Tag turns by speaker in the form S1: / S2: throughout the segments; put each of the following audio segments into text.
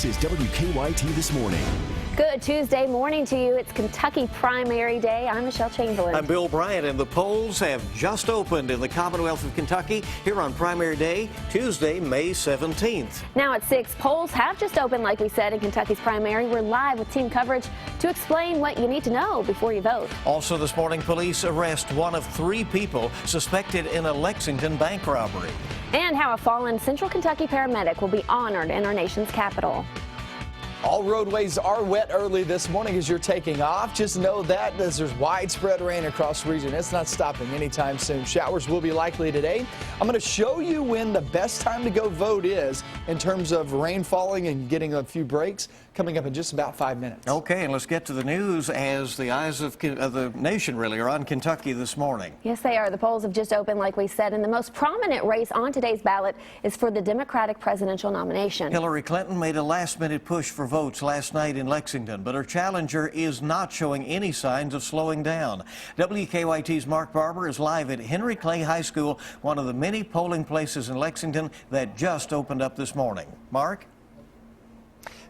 S1: This is WKYT This Morning.
S2: Good Tuesday morning to you. It's Kentucky primary day. I'm Michelle Chamberlain.
S3: I'm Bill Bryant, and the polls have just opened in the Commonwealth of Kentucky here on primary day, Tuesday, May 17th.
S2: Now at 6, polls have just opened, like we said, in Kentucky's primary. We're live with team coverage to explain what you need to know before you vote.
S3: Also this morning, police arrest one of 3 people suspected in a Lexington bank robbery.
S2: And how a fallen Central Kentucky paramedic will be honored in our nation's capital.
S4: All roadways are wet early this morning as you're taking off. Just know that as there's widespread rain across the region. It's not stopping anytime soon. Showers will be likely today. I'm going to show you when the best time to go vote is in terms of rain falling and getting a few breaks coming up in just about 5 minutes.
S3: Okay, and let's get to the news as the eyes of the nation really are on Kentucky this morning.
S2: Yes, they are. The polls have just opened, like we said, and the most prominent race on today's ballot is for the Democratic presidential nomination.
S3: Hillary Clinton made a last-minute push for votes last night in Lexington, but her challenger is not showing any signs of slowing down. WKYT's Mark Barber is live at Henry Clay High School, one of the many polling places in Lexington that just opened up this morning. Mark?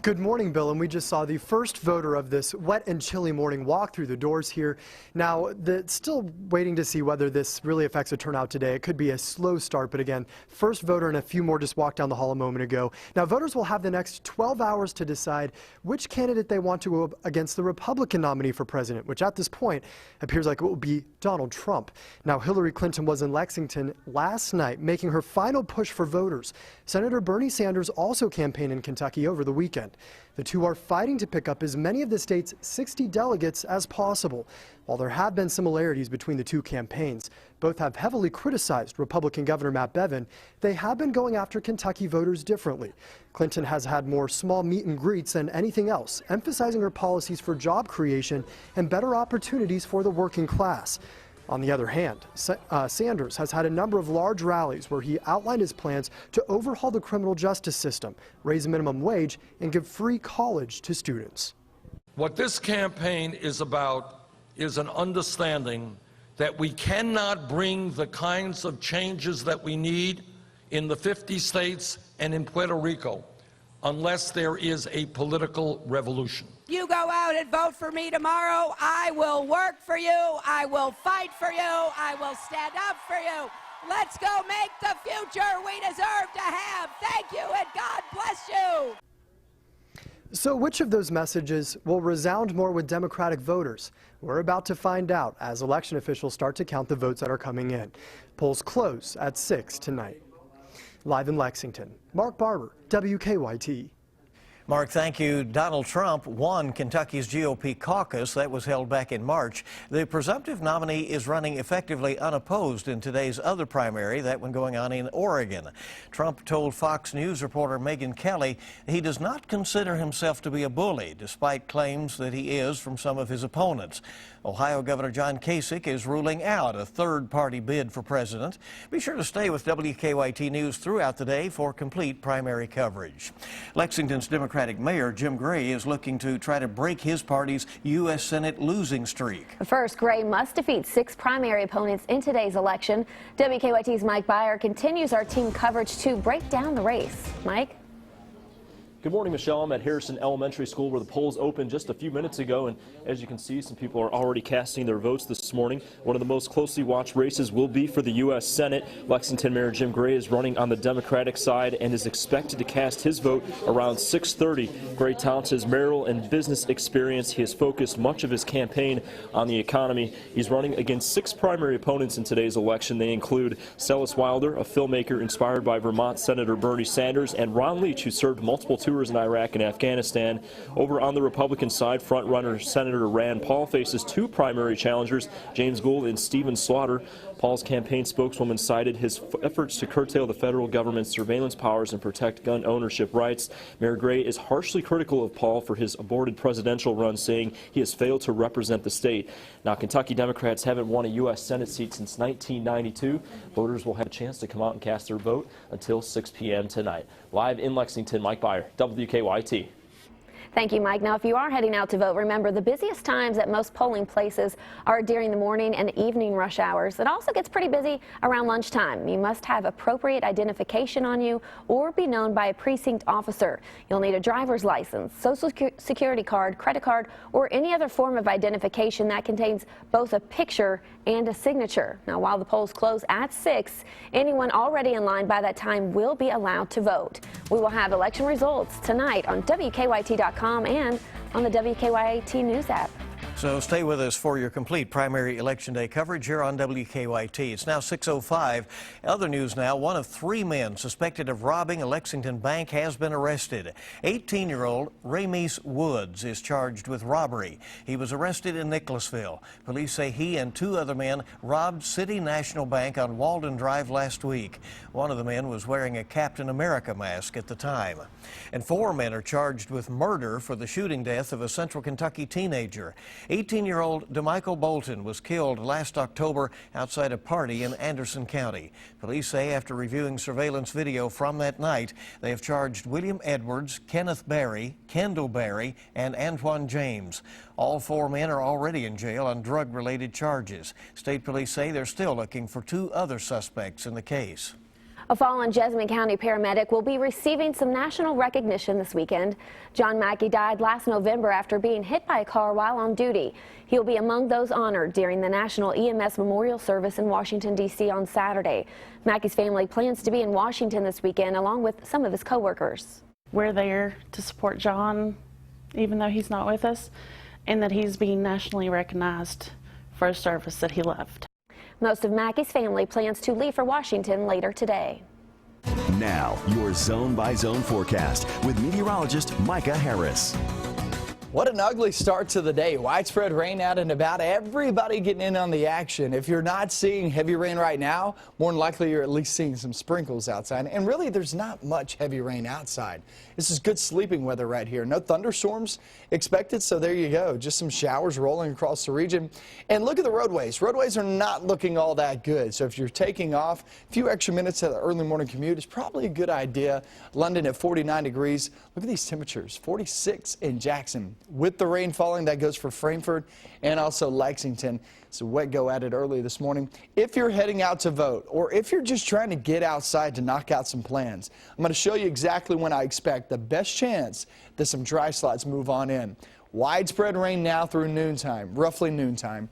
S5: Good morning, Bill, and we just saw the first voter of this wet and chilly morning walk through the doors here. Now, still waiting to see whether this really affects the turnout today. It could be a slow start, but again, first voter and a few more just walked down the hall a moment ago. Now, voters will have the next 12 hours to decide which candidate they want to go against the Republican nominee for president, which at this point appears like it will be Donald Trump. Now, Hillary Clinton was in Lexington last night making her final push for voters. Senator Bernie Sanders also campaigned in Kentucky over the weekend. The two are fighting to pick up as many of the state's 60 delegates as possible. While there have been similarities between the two campaigns, both have heavily criticized Republican Governor Matt Bevin. They have been going after Kentucky voters differently. Clinton has had more small meet and greets than anything else, emphasizing her policies for job creation and better opportunities for the working class. On the other hand, Sanders has had a number of large rallies where he outlined his plans to overhaul the criminal justice system, raise the minimum wage, and give free college to students.
S6: What this campaign is about is an understanding that we cannot bring the kinds of changes that we need in the 50 states and in Puerto Rico unless there is a political revolution.
S7: You go out and vote for me tomorrow. I will work for you. I will fight for you. I will stand up for you. Let's go make the future we deserve to have. Thank you and God bless you.
S5: So which of those messages will resound more with Democratic voters? We're about to find out as election officials start to count the votes that are coming in. Polls close at 6 tonight. Live in Lexington, Mark Barber, WKYT.
S3: Mark, thank you. Donald Trump won Kentucky's GOP caucus that was held back in March. The presumptive nominee is running effectively unopposed in today's other primary, that one going on in Oregon. Trump told Fox News reporter Megyn Kelly he does not consider himself to be a bully, despite claims that he is from some of his opponents. Ohio Governor John Kasich is ruling out a third-party bid for president. Be sure to stay with WKYT News throughout the day for complete primary coverage. Lexington's Democratic Mayor Jim Gray is looking to try to break his party's U.S. Senate losing streak.
S2: First, Gray must defeat 6 primary opponents in today's election. WKYT's Mike Byer continues our team coverage to break down the race. Mike?
S8: Good morning, Michelle. I'm at Harrison Elementary School where the polls opened just a few minutes ago, and as you can see, some people are already casting their votes this morning. One of the most closely watched races will be for the U.S. Senate. Lexington Mayor Jim Gray is running on the Democratic side and is expected to cast his vote around 6:30. Gray touts his mayoral and business experience. He has focused much of his campaign on the economy. He's running against 6 primary opponents in today's election. They include Celeste Wilder, a filmmaker inspired by Vermont Senator Bernie Sanders, and Ron Leach, who served multiple tours in Iraq and Afghanistan. Over on the Republican side, frontrunner Senator Rand Paul faces 2 primary challengers, James Gould and Stephen Slaughter. Paul's campaign spokeswoman cited his efforts to curtail the federal government's surveillance powers and protect gun ownership rights. Mayor Gray is harshly critical of Paul for his aborted presidential run, saying he has failed to represent the state. Now, Kentucky Democrats haven't won a U.S. Senate seat since 1992. Voters will have a chance to come out and cast their vote until 6 p.m. tonight. Live in Lexington, Mike Byer, WKYT.
S2: Thank you, Mike. Now, if you are heading out to vote, remember the busiest times at most polling places are during the morning and evening rush hours. It also gets pretty busy around lunchtime. You must have appropriate identification on you or be known by a precinct officer. You'll need a driver's license, social security card, credit card, or any other form of identification that contains both a picture and a signature. Now, while the polls close at 6, anyone already in line by that time will be allowed to vote. We will have election results tonight on WKYT.com and on the WKYT News app.
S3: So stay with us for your complete primary election day coverage here on WKYT. It's now 6:05. Other news now, one of 3 men suspected of robbing a Lexington bank has been arrested. 18-year-old Rameese Woods is charged with robbery. He was arrested in Nicholasville. Police say he and 2 other men robbed City National Bank on Walden Drive last week. One of the men was wearing a Captain America mask at the time. And 4 men are charged with murder for the shooting death of a Central Kentucky teenager. 18-year-old DeMichael Bolton was killed last October outside a party in Anderson County. Police say after reviewing surveillance video from that night, they have charged William Edwards, Kenneth Barry, Kendall Barry, and Antoine James. All 4 men are already in jail on drug-related charges. State police say they're still looking for 2 other suspects in the case.
S2: A fallen Jessamine County paramedic will be receiving some national recognition this weekend. John Mackey died last November after being hit by a car while on duty. He'll be among those honored during the National EMS Memorial Service in Washington, D.C. on Saturday. Mackey's family plans to be in Washington this weekend along with some of his co-workers.
S9: We're there to support John, even though he's not with us, and that he's being nationally recognized for a service that he left.
S2: Most of Mackey's family plans to leave for Washington later today.
S1: Now, your zone-by-zone forecast with meteorologist Micah Harris.
S4: What an ugly start to the day. Widespread rain out and about. Everybody getting in on the action. If you're not seeing heavy rain right now, more than likely you're at least seeing some sprinkles outside. And really, there's not much heavy rain outside. This is good sleeping weather right here. No thunderstorms expected, so there you go. Just some showers rolling across the region. And look at the roadways. Roadways are not looking all that good. So if you're taking off, a few extra minutes of the early morning commute is probably a good idea. London at 49 degrees. Look at these temperatures. 46 in Jackson. With the rain falling, that goes for Frankfort and also Lexington. It's a wet go at it early this morning. If you're heading out to vote or if you're just trying to get outside to knock out some plans, I'm going to show you exactly when I expect the best chance that some dry slots move on in. Widespread rain now through noontime, roughly noontime.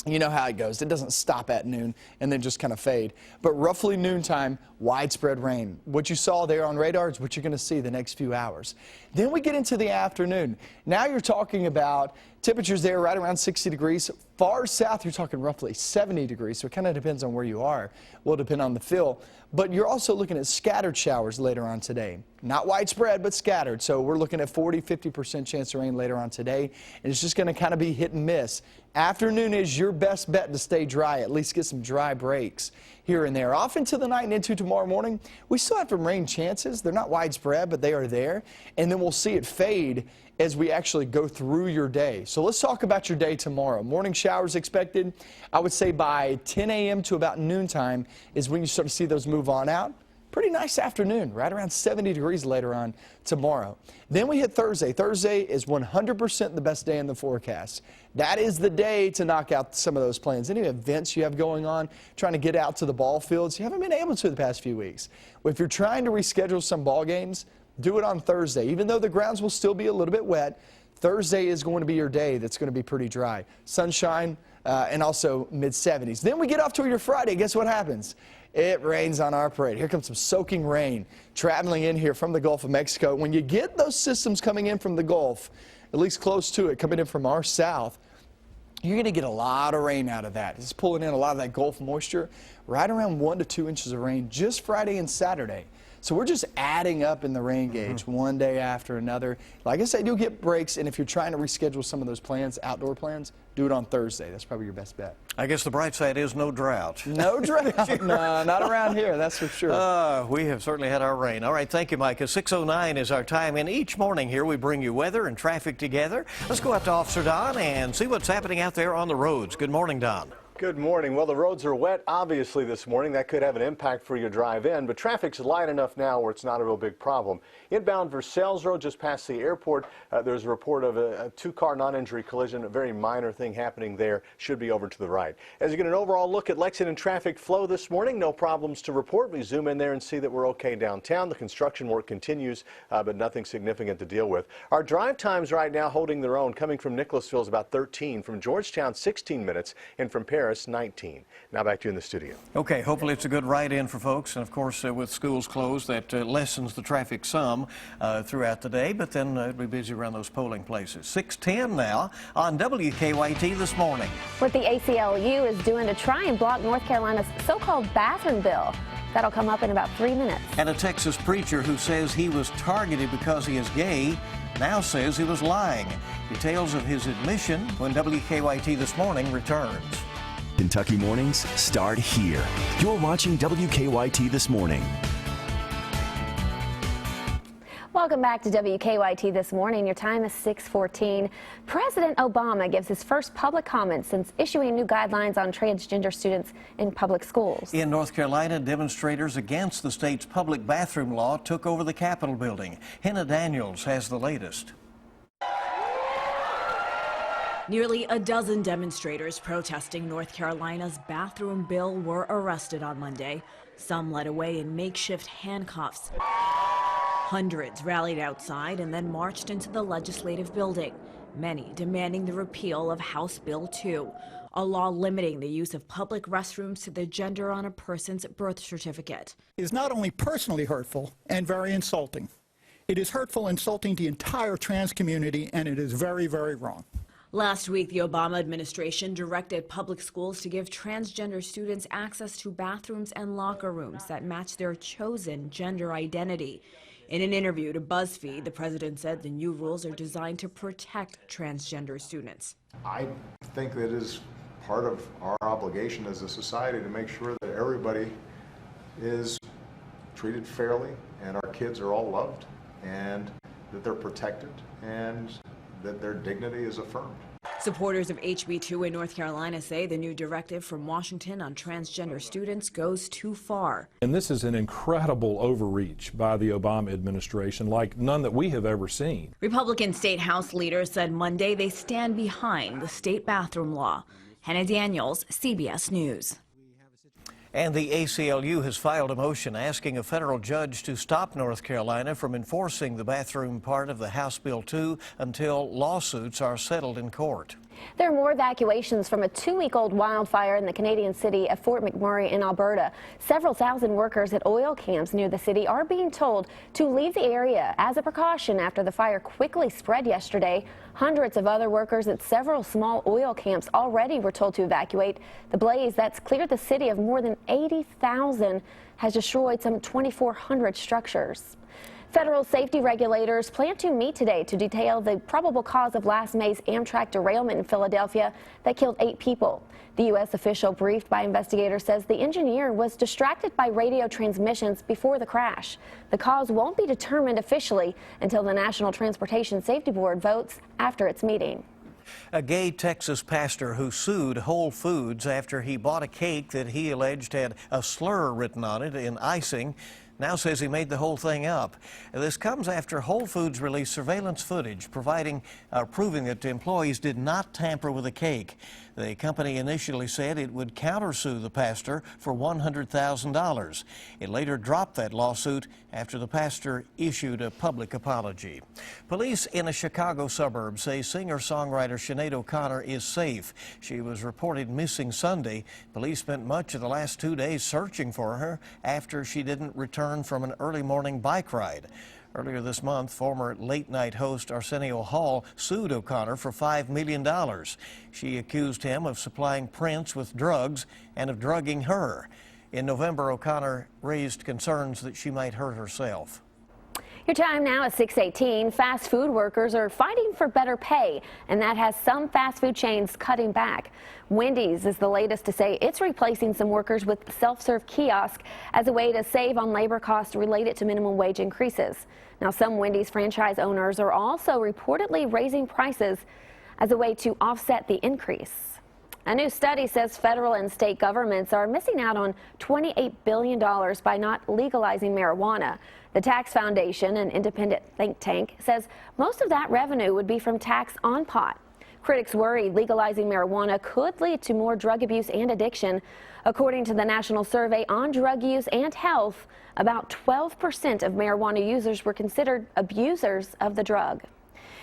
S4: You know how it goes. It doesn't stop at noon and then just kind of fade. But roughly noontime, widespread rain. What you saw there on radar is what you're going to see the next few hours. Then we get into the afternoon. Now you're talking about temperatures there right around 60 degrees. Far south, you're talking roughly 70 degrees. So it kind of depends on where you are. Will depend on the fill. But you're also looking at scattered showers later on today. Not widespread, but scattered. So we're looking at 40–50% chance of rain later on today. And it's just going to kind of be hit and miss. Afternoon is your best bet to stay dry, at least get some dry breaks here and there. Off into the night and into tomorrow morning, we still have some rain chances. They're not widespread, but they are there. And then we'll see it fade as we actually go through your day. So let's talk about your day tomorrow. Morning showers expected. I would say by 10 a.m. to about noontime is when you start to see those move on out. Pretty nice afternoon, right around 70 degrees later on tomorrow. Then we hit Thursday. Thursday is 100% the best day in the forecast. That is the day to knock out some of those plans. Any events you have going on, trying to get out to the ball fields, you haven't been able to the past few weeks. If you're trying to reschedule some ball games, do it on Thursday. Even though the grounds will still be a little bit wet, Thursday is going to be your day that's going to be pretty dry. Sunshine and also mid-70s. Then we get off to your Friday. Guess what happens? It rains on our parade. Here comes some soaking rain traveling in here from the Gulf of Mexico. When you get those systems coming in from the Gulf, at least close to it, coming in from our south, you're going to get a lot of rain out of that. It's pulling in a lot of that Gulf moisture, right around 1 to 2 inches of rain just Friday and Saturday. So we're just adding up in the rain gauge one day after another. Like I said, you'll get breaks, and if you're trying to reschedule some of those plans, outdoor plans, do it on Thursday. That's probably your best bet.
S3: I guess the bright side is no drought.
S4: No drought. No, not around here, that's for sure.
S3: We have certainly had our rain. All right, thank you, Micah. 6:09 is our time, and each morning here we bring you weather and traffic together. Let's go out to Officer Don and see what's happening out there on the roads. Good morning, Don.
S10: Good morning. Well, the roads are wet, obviously, this morning. That could have an impact for your drive in, but traffic's light enough now where it's not a real big problem. Inbound Versailles Road, just past the airport, there's a report of a two-car non-injury collision, a very minor thing happening there. Should be over to the right. As you get an overall look at Lexington traffic flow this morning, no problems to report. We zoom in there and see that we're okay downtown. The construction work continues, but nothing significant to deal with. Our drive times right now holding their own. Coming from Nicholasville is about 13, from Georgetown 16 minutes, and from Paris 19. Now back to you in the studio.
S3: Okay, hopefully it's a good ride-in for folks, and of course with schools closed, that lessens the traffic some throughout the day, but then it'll be busy around those polling places. 6:10 now on WKYT this morning.
S2: What the ACLU is doing to try and block North Carolina's so-called bathroom bill. That'll come up in about 3 minutes.
S3: And a Texas preacher who says he was targeted because he is gay now says he was lying. Details of his admission when WKYT This Morning returns.
S1: Kentucky mornings start here. You're watching WKYT This Morning.
S2: Welcome back to WKYT This Morning. Your time is 6:14. President Obama gives his first public comment since issuing new guidelines on transgender students in public schools.
S3: In North Carolina, demonstrators against the state's public bathroom law took over the Capitol building. Hannah Daniels has the latest.
S11: Nearly a dozen demonstrators protesting North Carolina's bathroom bill were arrested on Monday. Some led away in makeshift handcuffs. Hundreds rallied outside and then marched into the legislative building, many demanding the repeal of House Bill 2, a law limiting the use of public restrooms to the gender on a person's birth certificate.
S12: It is not only personally hurtful and very insulting, it is hurtful, insulting the entire trans community, and it is very, very wrong.
S11: Last week, the Obama administration directed public schools to give transgender students access to bathrooms and locker rooms that match their chosen gender identity. In an interview to BuzzFeed, the president said the new rules are designed to protect transgender students.
S13: I think that it is part of our obligation as a society to make sure that everybody is treated fairly and our kids are all loved and that they're protected and that their dignity is affirmed.
S11: Supporters of HB 2 in North Carolina say the new directive from Washington on transgender students goes too far.
S14: And this is an incredible overreach by the Obama administration, like none that we have ever seen.
S11: Republican state House leaders said Monday they stand behind the state bathroom law. Hannah Daniels, CBS News.
S3: And the ACLU has filed a motion asking a federal judge to stop North Carolina from enforcing the bathroom part of the House Bill 2 until lawsuits are settled in court.
S2: There are more evacuations from a 2-week-old wildfire in the Canadian city of Fort McMurray in Alberta. Several thousand workers at oil camps near the city are being told to leave the area as a precaution after the fire quickly spread yesterday. Hundreds of other workers at several small oil camps already were told to evacuate. The blaze that's cleared the city of more than 80,000 has destroyed some 2,400 structures. Federal safety regulators plan to meet today to detail the probable cause of last May's Amtrak derailment in Philadelphia that killed 8 people. The U.S. official briefed by investigators says the engineer was distracted by radio transmissions before the crash. The cause won't be determined officially until the National Transportation Safety Board votes after its meeting.
S3: A gay Texas pastor who sued Whole Foods after he bought a cake that he alleged had a slur written on it in icing now says he made the whole thing up. This comes after Whole Foods released surveillance footage proving that employees did not tamper with the cake. The company initially said it would countersue the pastor for $100,000. It later dropped that lawsuit after the pastor issued a public apology. Police in a Chicago suburb say singer-songwriter Sinead O'Connor is safe. She was reported missing Sunday. Police spent much of the last 2 days searching for her after she didn't return from an early morning bike ride. Earlier this month, former late-night host Arsenio Hall sued O'Connor for $5 million. She accused him of supplying Prince with drugs and of drugging her. In November, O'Connor raised concerns that she might hurt herself.
S2: Your time now is 6:18. Fast food workers are fighting for better pay, and that has some fast food chains cutting back. Wendy's is the latest to say it's replacing some workers with self-serve kiosks as a way to save on labor costs related to minimum wage increases. Now, some Wendy's franchise owners are also reportedly raising prices as a way to offset the increase. A new study says federal and state governments are missing out on $28 billion by not legalizing marijuana. The Tax Foundation, an independent think tank, says most of that revenue would be from tax on pot. Critics worry legalizing marijuana could lead to more drug abuse and addiction. According to the National Survey on Drug Use and Health, about 12% of marijuana users were considered abusers of the drug.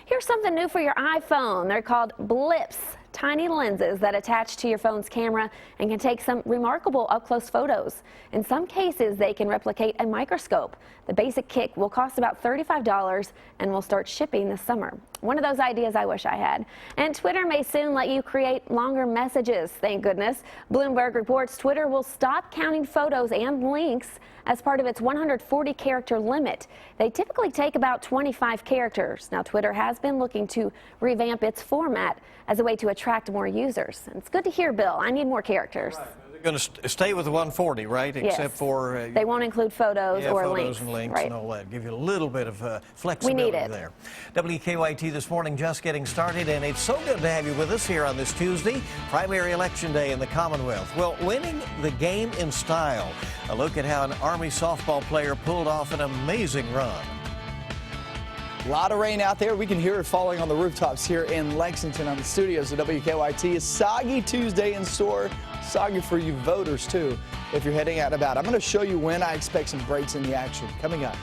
S2: Here's something new for your iPhone. They're called blips, tiny lenses that attach to your phone's camera and can take some remarkable up-close photos. In some cases, they can replicate a microscope. The basic kit will cost about $35 and will start shipping this summer. One of those ideas I wish I had. And Twitter may soon let you create longer messages, thank goodness. Bloomberg reports Twitter will stop counting photos and links as part of its 140-character limit. They typically take about 25 characters. Now, Twitter has been looking to revamp its format as a way to attract more users. And it's good to hear, Bill. I need more characters.
S3: Right. They're going to stay with the 140, right?
S2: Yes.
S3: Except for
S2: they won't include photos or
S3: photos
S2: links.
S3: and links
S2: right.
S3: and all that. Give you a little bit of flexibility
S2: we need it.
S3: there. WKYT this morning just getting started, and it's so good to have you with us here on this Tuesday, primary election day in the Commonwealth. Well, winning the game in style. A look at how an Army softball player pulled off an amazing run.
S4: A lot of rain out there. We can hear it falling on the rooftops here in Lexington on the studios of WKYT. A soggy Tuesday in store. Soggy for you voters, too, if you're heading out and about. I'm going to show you when I expect some breaks in the action. Coming up.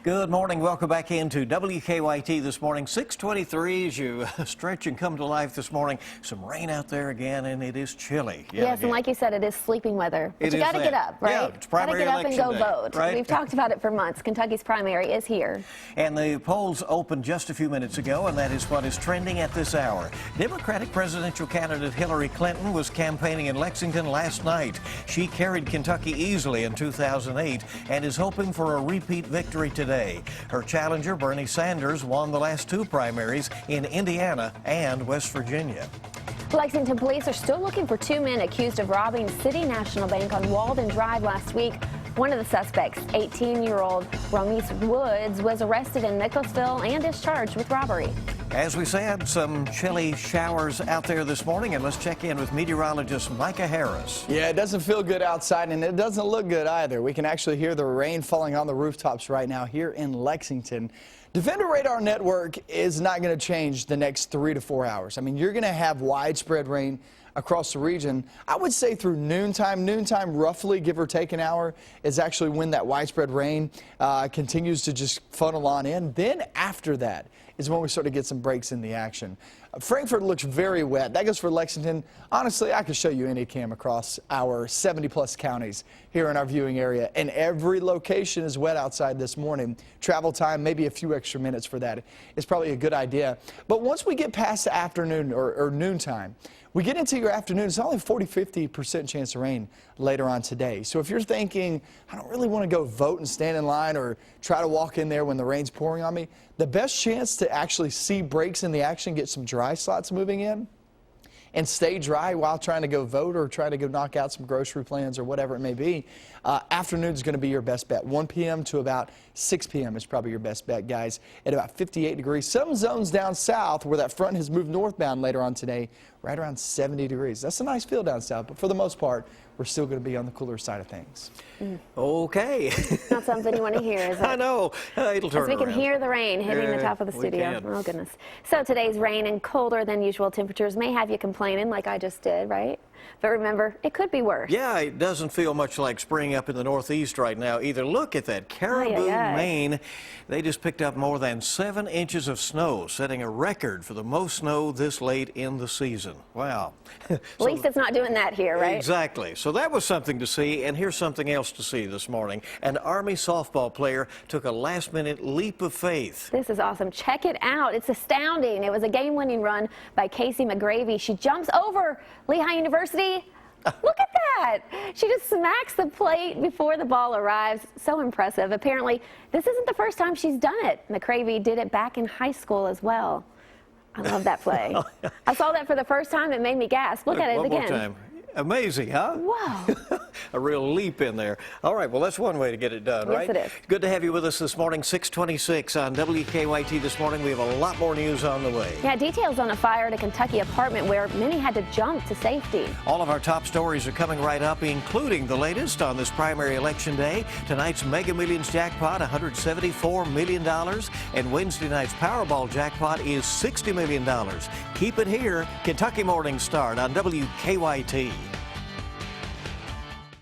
S3: Good morning. Welcome back into WKYT this morning. 6:23 as you stretch and come to life this morning. Some rain out there again, and it is chilly.
S2: Yes, and like you said, it is sleeping weather. But you got to get up, right?
S3: Yeah, it's primary
S2: got to get up and go
S3: day,
S2: vote.
S3: right?
S2: We've talked about it for months. Kentucky's primary is here.
S3: And the polls opened just a few minutes ago, and that is what is trending at this hour. Democratic presidential candidate Hillary Clinton was campaigning in Lexington last night. She carried Kentucky easily in 2008 and is hoping for a repeat victory today. Her challenger, Bernie Sanders, won the last two primaries in Indiana and West Virginia.
S2: Lexington police are still looking for two men accused of robbing City National Bank on Walden Drive last week. One of the suspects, 18-year-old Ramis Woods, was arrested in Nicholasville and is charged with robbery.
S3: As we said, some chilly showers out there this morning, and let's check in with meteorologist Micah Harris.
S4: Yeah, it doesn't feel good outside, and it doesn't look good either. We can actually hear the rain falling on the rooftops right now here in Lexington. Defender Radar Network is not going to change the next 3 to 4 hours. I mean, you're going to have widespread rain across the region. I would say through noontime. Noontime, roughly, give or take an hour, is actually when that widespread rain continues to just funnel on in. Then after that is when we start to get some breaks in the action. Frankfort looks very wet. That goes for Lexington. Honestly, I could show you any cam across our 70-plus counties here in our viewing area, and every location is wet outside this morning. Travel time, maybe a few extra minutes for that is probably a good idea. But once we get past the afternoon or noontime, we get into your afternoon, it's only 40-50% chance of rain later on today. So if you're thinking, I don't really want to go vote and stand in line or try to walk in there when the rain's pouring on me, the best chance to actually see breaks in the action, get some dry slots moving in, and stay dry while trying to go vote or try to go knock out some grocery plans or whatever it may be, afternoon is going to be your best bet. 1 p.m. to about 6 p.m. is probably your best bet, guys, at about 58 degrees. Some zones down south where that front has moved northbound later on today, right around 70 degrees. That's a nice feel down south, but for the most part, we're still going to be on the cooler side of things.
S3: Okay.
S2: Not something you want to hear, is it?
S3: I know. It'll turn
S2: As we can
S3: around.
S2: hear the rain hitting the top of the studio. Oh, goodness. So today's rain and colder than usual temperatures may have you complaining like I just did, right? But remember, it could be worse.
S3: Yeah, it doesn't feel much like spring up in the Northeast right now either. Look at that. Caribou, Maine. They just picked up more than 7 inches of snow, setting a record for the most snow this late in the season. Wow.
S2: At least it's not doing that here, right?
S3: Exactly. So that was something to see, and here's something else to see this morning. An Army softball player took a last-minute leap of faith.
S2: This is awesome. Check it out. It's astounding. It was a game-winning run by Casey McGravy. She jumps over Lehigh University. Look at that. She just smacks the plate before the ball arrives. So impressive. Apparently, this isn't the first time she's done it. McGravy did it back in high school as well. I love that play. I saw that for the first time. It made me gasp. Look at it again.
S3: One more time. Amazing, huh?
S2: Wow.
S3: A real leap in there. All right, well, that's one way to get it done,
S2: Yes,
S3: right?
S2: it is.
S3: Good to have you with us this morning, 6:26 on WKYT this morning. We have a lot more news on the way.
S2: Yeah, details on a fire at a Kentucky apartment where many had to jump to safety.
S3: All of our top stories are coming right up, including the latest on this primary election day. Tonight's Mega Millions jackpot, $174 million, and Wednesday night's Powerball jackpot is $60 million. Keep it here. Kentucky Morning Start on WKYT.